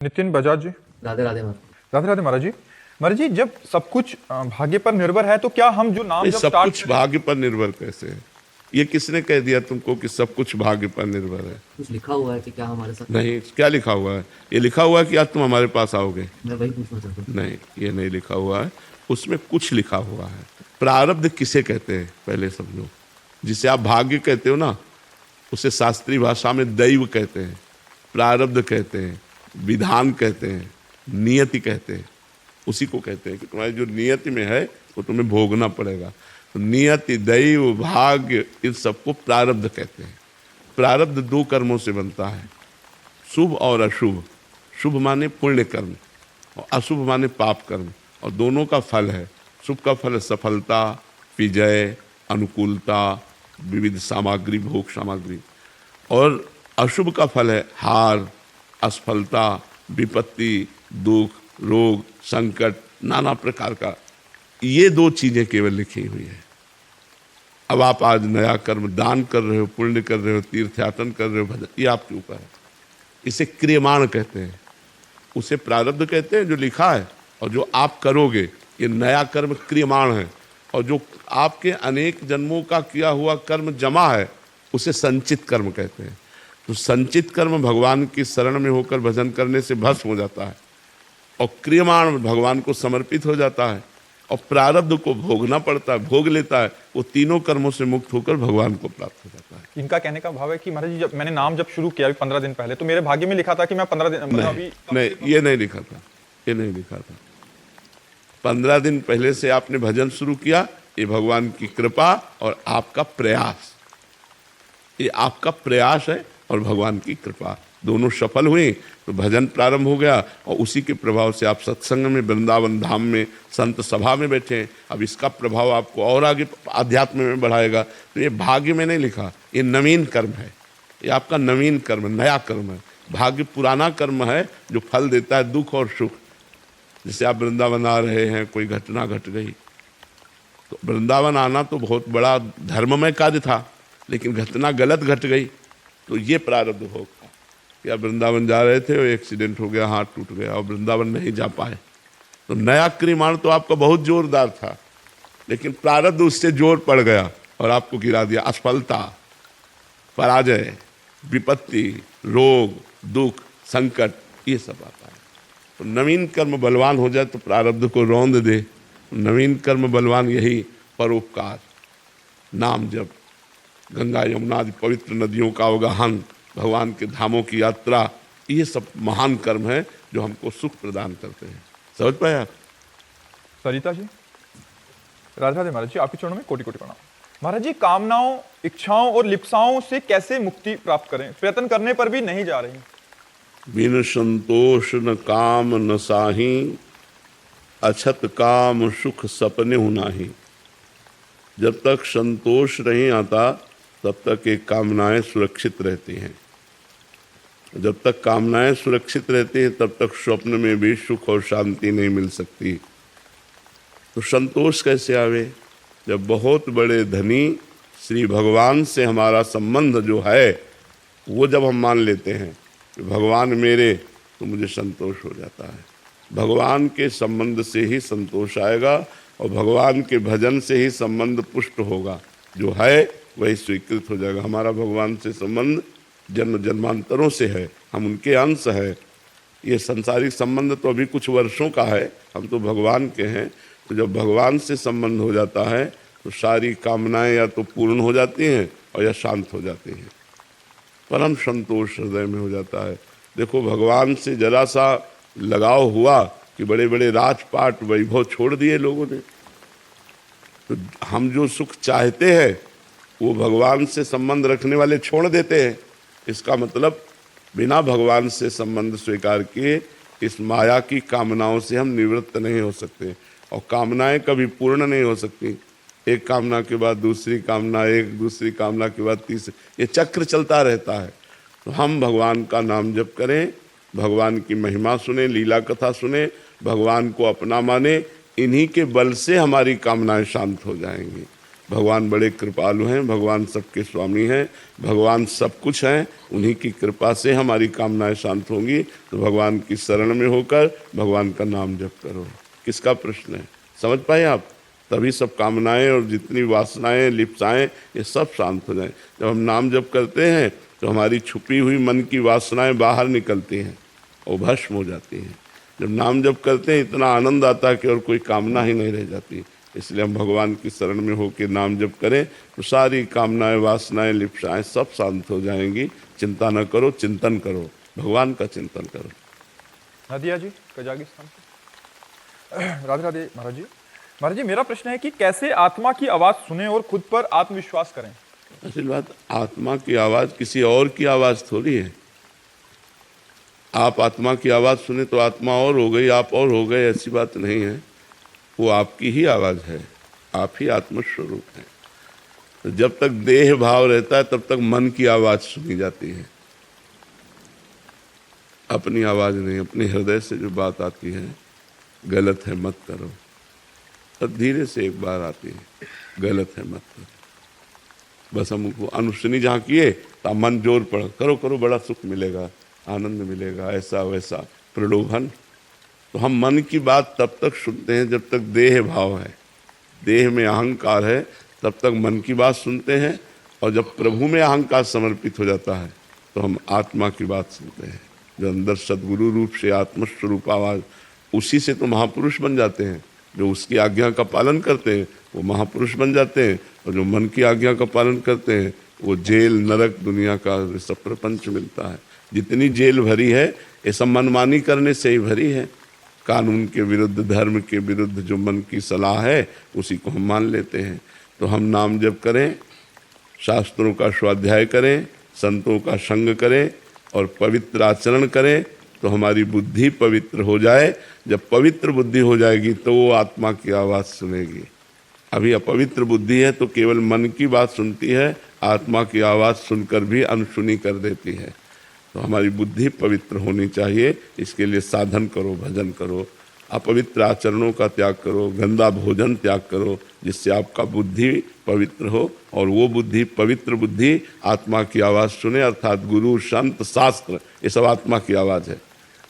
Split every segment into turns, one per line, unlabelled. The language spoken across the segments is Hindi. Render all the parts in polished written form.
नितिन बजाज जी।
राधे राधे महाराज।
राधे राधे महाराज जी। महाराज जी, जब सब कुछ भाग्य पर निर्भर है तो क्या हम जो नाम
नहीं,
जब
सब
स्टार्ट
कुछ भाग्य पर निर्भर कैसे है? ये किसने कह दिया तुमको कि सब कुछ भाग्य पर निर्भर है?
कुछ लिखा हुआ है कि क्या हमारे साथ?
नहीं, क्या लिखा हुआ है? ये लिखा हुआ है कि आज तुम हमारे पास आओगे?
मैं वही पूछना चाहता हूँ।
नहीं, ये नहीं लिखा हुआ है। उसमें कुछ लिखा हुआ है। प्रारब्ध किसे कहते हैं पहले समझो। जिसे आप भाग्य कहते हो ना, उसे शास्त्रीय भाषा में दैव कहते हैं, प्रारब्ध कहते हैं, विधान कहते हैं, नियति कहते हैं। उसी को कहते हैं कि तुम्हारी जो नियति में है वो तुम्हें भोगना पड़ेगा। तो नियति, दैव, भाग्य, इन सबको प्रारब्ध कहते हैं। प्रारब्ध दो कर्मों से बनता है, शुभ और अशुभ। शुभ माने पुण्य कर्म और अशुभ माने पाप कर्म, और दोनों का फल है। शुभ का फल है सफलता, विजय, अनुकूलता, विविध सामग्री, भोग सामग्री, और अशुभ का फल है हार, असफलता, विपत्ति, दुख, रोग, संकट, नाना प्रकार का। ये दो चीजें केवल लिखी हुई है। अब आप आज नया कर्म दान कर रहे हो, पुण्य कर रहे हो, तीर्थयाटन कर रहे हो, भजन, ये आपके ऊपर है। इसे क्रियमाण कहते हैं, उसे प्रारब्ध कहते हैं जो लिखा है, और जो आप करोगे ये नया कर्म क्रियमाण है। और जो आपके अनेक जन्मों का किया हुआ कर्म जमा है उसे संचित कर्म कहते हैं। तो संचित कर्म भगवान की शरण में होकर भजन करने से भस्म हो जाता है, और क्रियमाण भगवान को समर्पित हो जाता है, और प्रारब्ध को भोगना पड़ता है, भोग लेता है। वो तीनों कर्मों से मुक्त होकर भगवान को प्राप्त हो जाता है।
इनका कहने का भाव है कि महाराज जी, जब मैंने नाम जब शुरू किया 15 दिन पहले, तो मेरे भाग्य में लिखा था कि मैं 15 दिन
नहीं, ये नहीं लिखा था, ये नहीं लिखा था। 15 दिन पहले से आपने भजन शुरू किया, ये भगवान की कृपा और आपका प्रयास, ये आपका प्रयास है और भगवान की कृपा, दोनों सफल हुई तो भजन प्रारंभ हो गया। और उसी के प्रभाव से आप सत्संग में, वृंदावन धाम में, संत सभा में बैठे हैं। अब इसका प्रभाव आपको और आगे आध्यात्म में बढ़ाएगा। तो ये भाग्य में नहीं लिखा, ये नवीन कर्म है, ये आपका नवीन कर्म, नया कर्म है। भाग्य पुराना कर्म है जो फल देता है दुख और सुख। जैसे आप वृंदावन आ रहे हैं, कोई घटना घट गई, तो वृंदावन आना तो बहुत बड़ा धर्ममय कार्य था, लेकिन घटना गलत घट गई तो ये प्रारब्ध होगा। या वृंदावन जा रहे थे और एक्सीडेंट हो गया, हाथ टूट गया और वृंदावन नहीं जा पाए, तो नया क्रियमाण तो आपका बहुत जोरदार था, लेकिन प्रारब्ध उससे जोर पड़ गया और आपको गिरा दिया। असफलता, पराजय, विपत्ति, रोग, दुख, संकट, ये सब आता है। तो नवीन कर्म बलवान हो जाए तो प्रारब्ध को रौंद दे। नवीन कर्म बलवान यही परोपकार, नाम जप, गंगा यमुना आदि पवित्र नदियों का अवगाहन, भगवान के धामों की यात्रा, ये सब महान कर्म है जो हमको सुख प्रदान करते हैं। समझ पाए आप?
सरिता जी, राधे राधे महाराज जी, आपके चरणों में कोटि कोटि प्रणाम। महाराज जी, कामनाओं, इच्छाओं और लिप्साओं से कैसे मुक्ति प्राप्त करें? प्रयत्न करने पर भी नहीं जा रही।
बिन संतोष न काम न साही, अछत काम सुख सपने नाही। जब तक संतोष नहीं आता तब तक ये कामनाएं सुरक्षित रहती हैं। जब तक कामनाएं सुरक्षित रहती हैं तब तक स्वप्न में भी सुख और शांति नहीं मिल सकती। तो संतोष कैसे आवे? जब बहुत बड़े धनी श्री भगवान से हमारा संबंध जो है वो जब हम मान लेते हैं कि भगवान मेरे, तो मुझे संतोष हो जाता है। भगवान के संबंध से ही संतोष आएगा और भगवान के भजन से ही संबंध पुष्ट होगा। जो है वही स्वीकृत हो जाएगा। हमारा भगवान से संबंध जन्म जन्मांतरों से है, हम उनके अंश है। ये संसारिक संबंध तो अभी कुछ वर्षों का है, हम तो भगवान के हैं। तो जब भगवान से संबंध हो जाता है तो सारी कामनाएं या तो पूर्ण हो जाती हैं और या शांत हो जाती हैं। परम संतोष हृदय में हो जाता है। देखो, भगवान से जरा सा लगाव हुआ कि बड़े बड़े राजपाट वैभव छोड़ दिए लोगों ने। तो हम जो सुख चाहते हैं वो भगवान से संबंध रखने वाले छोड़ देते हैं। इसका मतलब बिना भगवान से संबंध स्वीकार किए इस माया की कामनाओं से हम निवृत्त नहीं हो सकते। और कामनाएं कभी पूर्ण नहीं हो सकती। एक कामना के बाद दूसरी कामना, एक दूसरी कामना के बाद तीसरी, ये चक्र चलता रहता है। तो हम भगवान का नाम जप करें, भगवान की महिमा सुने, लीला कथा सुने, भगवान को अपना माने, इन्हीं के बल से हमारी कामनाएं शांत हो जाएंगी। भगवान बड़े कृपालु हैं, भगवान सबके स्वामी हैं, भगवान सब कुछ हैं, उन्हीं की कृपा से हमारी कामनाएं शांत होंगी। तो भगवान की शरण में होकर भगवान का नाम जप करो। किसका प्रश्न है, समझ पाए आप? तभी सब कामनाएं और जितनी वासनाएं, लिप्साएं, ये सब शांत हो जाएं। जब हम नाम जप करते हैं तो हमारी छुपी हुई मन की वासनाएं बाहर निकलती हैं और भस्म हो जाती हैं। जब नाम जप करते हैं इतना आनंद आता है कि और कोई कामना ही नहीं रह जाती। इसलिए हम भगवान की शरण में होकर नाम जप करें तो सारी कामनाएं, वासनाएं, लिप्साएं सब शांत हो जाएंगी। चिंता न करो, चिंतन करो, भगवान का चिंतन करो।
नदिया जी कजाकिस्तान से। राधे राधे महाराज जी। महाराज जी, मेरा प्रश्न है कि कैसे आत्मा की आवाज़ सुने और खुद पर आत्मविश्वास करें?
असल बात, आत्मा की आवाज़ किसी और की आवाज़ थोड़ी है। आप आत्मा की आवाज़ सुने तो आत्मा और हो गई, आप और हो गए, ऐसी बात नहीं है। वो आपकी ही आवाज़ है, आप ही आत्मस्वरूप हैं। तो जब तक देह भाव रहता है तब तक मन की आवाज़ सुनी जाती है, अपनी आवाज़ नहीं। अपने हृदय से जो बात आती है, गलत है मत करो, तब धीरे से एक बार आती है, गलत है मत करो। बस हमको अनुसुनी जहाँ किए तो मन जोर पड़, करो करो, बड़ा सुख मिलेगा, आनंद मिलेगा, ऐसा वैसा प्रलोभन। तो हम मन की बात तब तक सुनते हैं जब तक देह भाव है, देह में अहंकार है, तब तक मन की बात सुनते हैं। और जब प्रभु में अहंकार समर्पित हो जाता है तो हम आत्मा की बात सुनते हैं। जो अंदर सद्गुरु रूप से आत्मस्वरूप आवाज़, उसी से तो महापुरुष बन जाते हैं। जो उसकी आज्ञा का पालन करते हैं वो महापुरुष बन जाते हैं, और जो मन की आज्ञा का पालन करते हैं वो जेल, नरक, दुनिया का सब प्रपंच मिलता है। जितनी जेल भरी है ये सब मनमानी करने से ही भरी है। कानून के विरुद्ध, धर्म के विरुद्ध जो मन की सलाह है उसी को हम मान लेते हैं। तो हम नाम जप करें, शास्त्रों का स्वाध्याय करें, संतों का संग करें और पवित्र आचरण करें तो हमारी बुद्धि पवित्र हो जाए। जब पवित्र बुद्धि हो जाएगी तो वो आत्मा की आवाज़ सुनेगी। अभी अपवित्र बुद्धि है तो केवल मन की बात सुनती है, आत्मा की आवाज़ सुनकर भी अनसुनी कर देती है। तो हमारी बुद्धि पवित्र होनी चाहिए। इसके लिए साधन करो, भजन करो, अपवित्र आचरणों का त्याग करो, गंदा भोजन त्याग करो, जिससे आपका बुद्धि पवित्र हो। और वो बुद्धि, पवित्र बुद्धि आत्मा की आवाज़ सुने, अर्थात गुरु, संत, शास्त्र, ये सब आत्मा की आवाज़ है।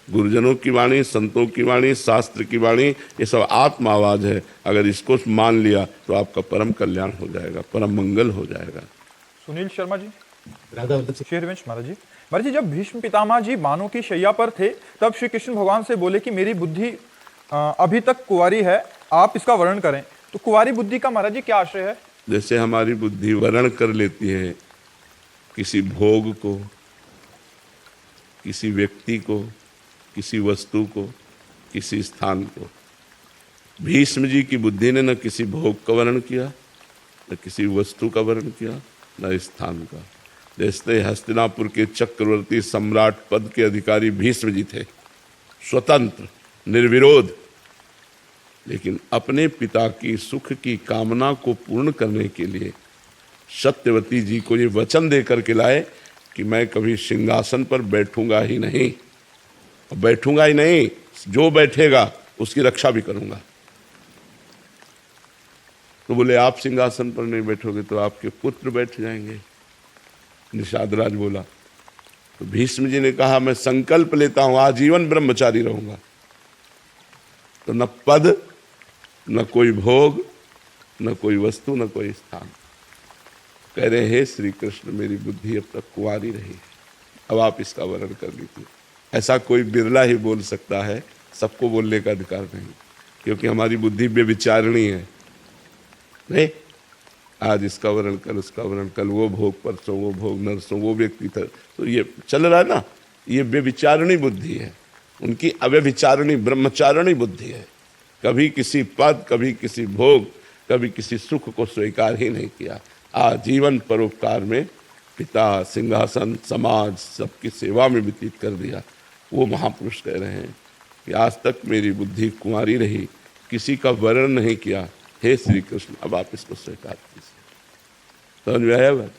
गुरुजनों की वाणी, संतों की वाणी, शास्त्र की वाणी, ये सब आत्मा आवाज़ है। अगर इसको मान लिया तो आपका परम कल्याण हो जाएगा, परम मंगल हो जाएगा।
सुनील शर्मा जी,
राधा वल्लभ से।
शेरवंश महाराज जी। महाराज जी, जब भीष्म पितामह जी बाणों की शैया पर थे तब श्री कृष्ण भगवान से बोले कि मेरी बुद्धि अभी तक कुंवारी है, आप इसका वर्णन करें। तो कुंवारी बुद्धि का महाराज जी क्या आशय है?
जैसे हमारी बुद्धि वर्ण कर लेती है किसी भोग को, किसी व्यक्ति को, किसी वस्तु को, किसी स्थान को। भीष्म जी की बुद्धि ने न किसी भोग का वर्णन किया, न किसी वस्तु का वर्णन किया, न स्थान का। जैसे हस्तिनापुर के चक्रवर्ती सम्राट पद के अधिकारी भीष्म जी थे, स्वतंत्र, निर्विरोध, लेकिन अपने पिता की सुख की कामना को पूर्ण करने के लिए सत्यवती जी को ये वचन दे करके लाए कि मैं कभी सिंहासन पर बैठूंगा ही नहीं, और बैठूंगा ही नहीं, जो बैठेगा उसकी रक्षा भी करूंगा। तो बोले आप सिंहासन पर नहीं बैठोगे तो आपके पुत्र बैठ जाएंगे। निषाद राज बोला। तो भीष्म जी ने कहा मैं संकल्प लेता हूं आजीवन ब्रह्मचारी रहूंगा। तो न पद, न कोई भोग, न कोई वस्तु, न कोई स्थान। कह रहे हे श्री कृष्ण, मेरी बुद्धि अब तक कुंवारी रही, अब आप इसका वर्णन कर लीजिए। ऐसा कोई बिरला ही बोल सकता है, सबको बोलने का अधिकार नहीं, क्योंकि हमारी बुद्धि बेविचारणी है। नहीं, आज इसका वर्णन, कल उसका वर्णन, कल वो भोग, परसों वो भोग, नरसों वो व्यक्ति था। तो ये चल रहा है ना, ये बेविचारणी बुद्धि है, उनकी अव्यभिचारणी ब्रह्मचारणी बुद्धि है। कभी किसी पद, कभी किसी भोग, कभी किसी सुख को स्वीकार ही नहीं किया। आजीवन परोपकार में पिता, सिंहासन, समाज, सबकी सेवा में व्यतीत कर दिया। वो महापुरुष कह रहे हैं कि आज तक मेरी बुद्धि कुंवारी रही, किसी का वर्णन नहीं किया। हे श्री कृष्ण, अब आप इसको स्वीकार कीजिए। समझ में आया बात?